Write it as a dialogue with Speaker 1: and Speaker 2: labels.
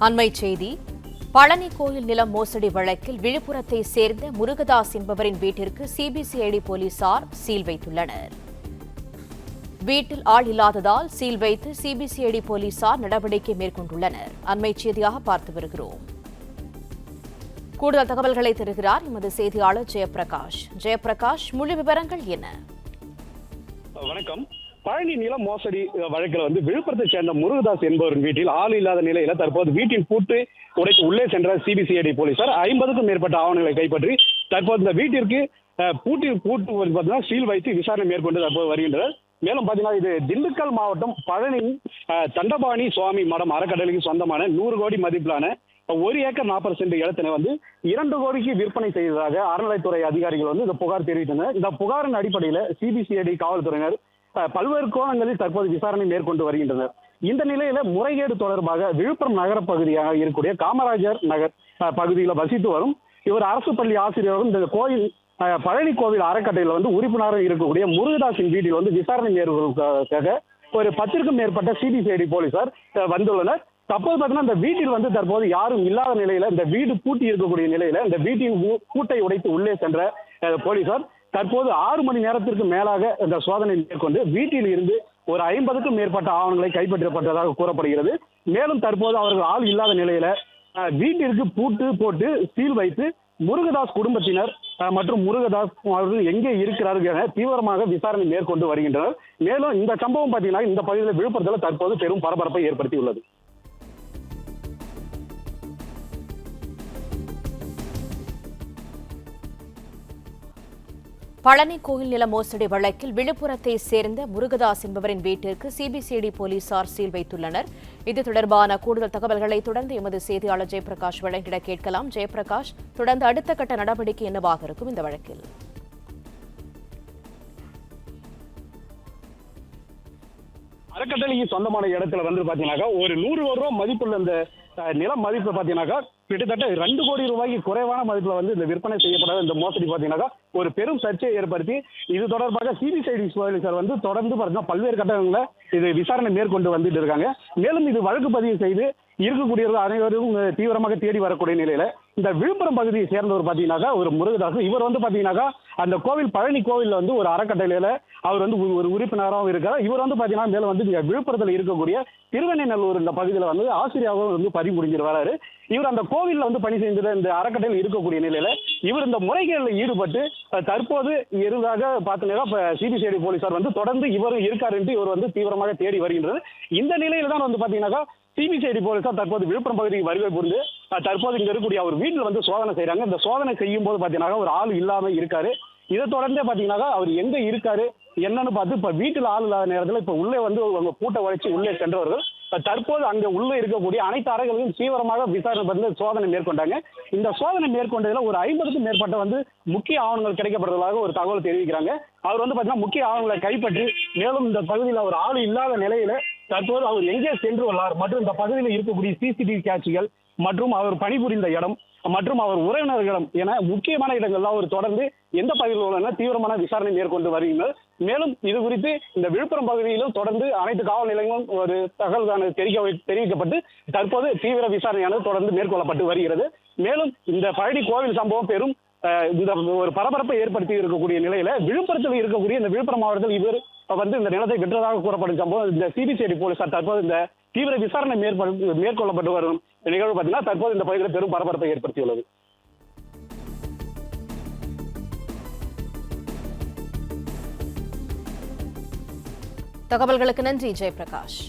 Speaker 1: அண்மை செய்தி. பழனி கோயில் நிலம் மோசடி வழக்கில் விழுப்புரத்தை சேர்ந்த முருகதாஸ் என்பவரின் வீட்டிற்கு சிபிசிஐடி போலீசார் சீல் வைத்துள்ளனர். வீட்டில் ஆள் இல்லாததால் சீல் வைத்து சிபிசிஐடி போலீசார் நடவடிக்கை மேற்கொண்டுள்ளனர். அண்மை செய்தியாக பார்த்து வருகிறோம். கூடுதல் தகவல்களை தருகிறார் எமது செய்தியாளர் ஜெயபிரகாஷ். ஜெயபிரகாஷ், முழு விவரங்கள் என்ன?
Speaker 2: வணக்கம். பழனி நில மோசடி வழக்கில் விழுப்புரத்தை சேர்ந்த முருகதாஸ் என்பவரின் வீட்டில் ஆள் இல்லாத நிலையில தற்போது வீட்டின் பூட்டு உடைத்து உள்ளே சென்ற சிபிசிஐடி போலீசார் 50க்கும் மேற்பட்ட ஆவணங்களை கைப்பற்றி தற்போது இந்த வீட்டிற்கு பூட்டு சீல் வைத்து விசாரணை மேற்கொண்டு தற்போது வருகின்றனர். மேலும் பாத்தீங்கன்னா இது திண்டுக்கல் மாவட்டம் பழனி தண்டபாணி சுவாமி மடம் அறக்கட்டளைக்கு சொந்தமான 100 கோடி மதிப்பிலான 1 ஏக்கர் 40 சென்ட் இடத்தினை 2 கோடிக்கு விற்பனை செய்ததாக அறநிலைத்துறை அதிகாரிகள் இந்த புகார் தெரிவித்தனர். இந்த புகாரின் அடிப்படையில் சிபிசிஐடி காவல்துறையினர் பல்வேறு கோணங்களில் தற்போது விசாரணை மேற்கொண்டு வருகின்றனர். இந்த நிலையில முறைகேடு தொடர்பாக விழுப்புரம் நகர பகுதியாக இருக்கக்கூடிய காமராஜர் நகர் பகுதியில் வசித்து வரும் இவர் அரசு பள்ளி ஆசிரியரும் இந்த கோயில் பழனி கோவில் அறக்கட்டையில் உறுப்பினராக இருக்கக்கூடிய முருகதாஸின் வீட்டில் விசாரணை மேற்கொள்வதற்காக ஒரு 10க்கும் மேற்பட்ட சிபிசிஐடி போலீசார் வந்துள்ளனர். தற்போது பார்த்தீங்கன்னா இந்த வீட்டில் தற்போது யாரும் இல்லாத நிலையில இந்த வீடு பூட்டி இருக்கக்கூடிய நிலையில இந்த வீட்டின் பூட்டை உடைத்து உள்ளே சென்ற போலீசார் தற்போது 6 மணி நேரத்திற்கு மேலாக இந்த சோதனை மேற்கொண்டு வீட்டில் இருந்து ஒரு 50க்கும் மேற்பட்ட ஆவணங்களை கைப்பற்றப்பட்டதாக கூறப்படுகிறது. மேலும் தற்போது அவர்கள் ஆள் இல்லாத நிலையில வீட்டிற்கு பூட்டு போட்டு சீல் வைத்து முருகதாஸ் குடும்பத்தினர் மற்றும் முருகதாஸ் அவர்கள் எங்கே இருக்கிறார்கள் என தீவிரமாக விசாரணை மேற்கொண்டு வருகின்றனர். மேலும் இந்த சம்பவம் பார்த்தீங்கன்னா இந்த பகுதியில் விழுப்புரத்தில் தற்போது பெரும் பரபரப்பை ஏற்படுத்தியுள்ளது.
Speaker 1: பழனி கோயில் நில மோசடி வழக்கில் விழுப்புரத்தை சேர்ந்த முருகதாஸ் என்பவரின் வீட்டிற்கு சிபிசிஐடி போலீசார் சீல் வைத்துள்ளனர். இது தொடர்பான கூடுதல் தகவல்களை தொடர்ந்து எமது செய்தியாளர் ஜெயபிரகாஷ் வழங்கிட கேட்கலாம். ஜெயபிரகாஷ், தொடர்ந்து அடுத்த கட்ட நடவடிக்கை என்னவாக இருக்கும் இந்த வழக்கில்?
Speaker 2: அறக்கட்டளைக்கு சொந்தமான இடத்துல பாத்தீங்கன்னாக்கா ஒரு 100 கோடி ரூபாய் மதிப்புள்ள இந்த நில மதிப்பு பாத்தீங்கன்னாக்கா கிட்டத்தட்ட 2 கோடி ரூபாய்க்கு குறைவான மதிப்புல இந்த விற்பனை செய்யப்படாத இந்த மோசடி பாத்தீங்கன்னாக்கா ஒரு பெரும் சர்ச்சையை ஏற்படுத்தி இது தொடர்பாக சிபிசிஐடி போலீசார் தொடர்ந்து பாத்தீங்கன்னா பல்வேறு கட்டங்களில் இது விசாரணை மேற்கொண்டு வந்துட்டு இருக்காங்க. மேலும் இது வழக்கு பதிவு செய்து இருக்கக்கூடியவர்கள் அனைவரும் தீவிரமாக தேடி வரக்கூடிய நிலையில இந்த விழுப்புரம் பகுதியை சேர்ந்தவர் பாத்தீங்கன்னாக்கா ஒரு முருகதாஸ் இவர் பாத்தீங்கன்னாக்கா அந்த கோவில் பழனி கோவில்ல ஒரு அறக்கட்டளையில அவர் ஒரு உறுப்பினராகவும் இருக்கார். இவர் பாத்தீங்கன்னா மேல விழுப்புரத்தில் இருக்கக்கூடிய திருவெண்ணநல்லூர் இந்த பகுதியில் ஆசிரியராகவும் பணிபுரிஞ்சிட்டு வராரு. இவர் அந்த கோவில்ல பணி செய்த இந்த அறக்கட்டளையில் இருக்கக்கூடிய நிலையில இவர் இந்த முறைகேடுல ஈடுபட்டு தற்போது இருந்ததாக பார்த்தீங்கன்னா சிபிசிஐடி போலீசார் தொடர்ந்து இவர் இருக்காருன்ட்டு இவர் தீவிரமாக தேடி வருகின்றது. இந்த நிலையில தான் பாத்தீங்கன்னாக்கா சிபிசிஐடி போலீசார் தற்போது விழுப்புரம் பகுதிக்கு வருகை புரிந்து தற்போது இங்க இருக்கக்கூடிய அவர் வீட்டில் சோதனை செய்யறாங்க. இந்த சோதனை செய்யும் போது பாத்தீங்கன்னா ஒரு ஆள் இல்லாம இருக்காரு. இதை தொடர்ந்தே பாத்தீங்கன்னா அவர் எங்க இருக்காரு என்னன்னு பார்த்து இப்ப வீட்டில் ஆள் இல்லாத நேரத்தில் இப்ப உள்ளே அவங்க பூட்டை உடைச்சு உள்ளே சென்றவர்கள் தற்போது அங்க உள்ள இருக்கக்கூடிய அனைத்து அறைகளையும் தீவிரமாக விசாரணை பண்ணி சோதனை மேற்கொண்டாங்க. இந்த சோதனை மேற்கொண்டதுல ஒரு 50க்கும் மேற்பட்ட முக்கிய ஆவணங்கள் கிடைக்கப்படுவதாக ஒரு தகவல் தெரிவிக்கிறாங்க. அவர் பாத்தீங்கன்னா முக்கிய ஆவணங்களை கைப்பற்றி மேலும் இந்த பகுதியில் ஒரு ஆள் இல்லாத நிலையில தற்போது அவர் எங்கே சென்று உள்ளார் மற்றும் இந்த பகுதியில் இருக்கக்கூடிய சிசிடிவி காட்சிகள் மற்றும் அவர் பணிபுரிந்த இடம் மற்றும் அவர் உறவினர்களிடம் என முக்கியமான இடங்கள்லாம் அவர் தொடர்ந்து எந்த பகுதியில் உள்ள தீவிரமான விசாரணை மேற்கொண்டு வருகின்றனர். மேலும் இது குறித்து இந்த விழுப்புரம் பகுதியிலும் தொடர்ந்து அனைத்து காவல் நிலையங்களும் ஒரு தகவல் தெரிவிக்கப்பட்டு தற்போது தீவிர விசாரணையானது தொடர்ந்து மேற்கொள்ளப்பட்டு வருகிறது. மேலும் இந்த பழனி கோவில் சம்பவம் பெரும் இந்த ஒரு பரபரப்பை ஏற்படுத்தி இருக்கக்கூடிய நிலையில விழுப்புரத்தில் இருக்கக்கூடிய இந்த விழுப்புரம் மாவட்டத்தில் இவர் இந்த நிலத்தை வெற்றதாக கூறப்படும் சம்பவம் இந்த சிபிசிஐடி போலீசார் தற்போது இந்த தீவிர விசாரணை மேற்கொள்ளப்பட்டு வரும் நிகழ்வு பார்த்தீங்கன்னா தற்போது இந்த பகுதியில் பெரும் பரபரப்பை ஏற்படுத்தியுள்ளது.
Speaker 1: தகவல்களுக்கு நன்றி ஜெயபிரகாஷ்.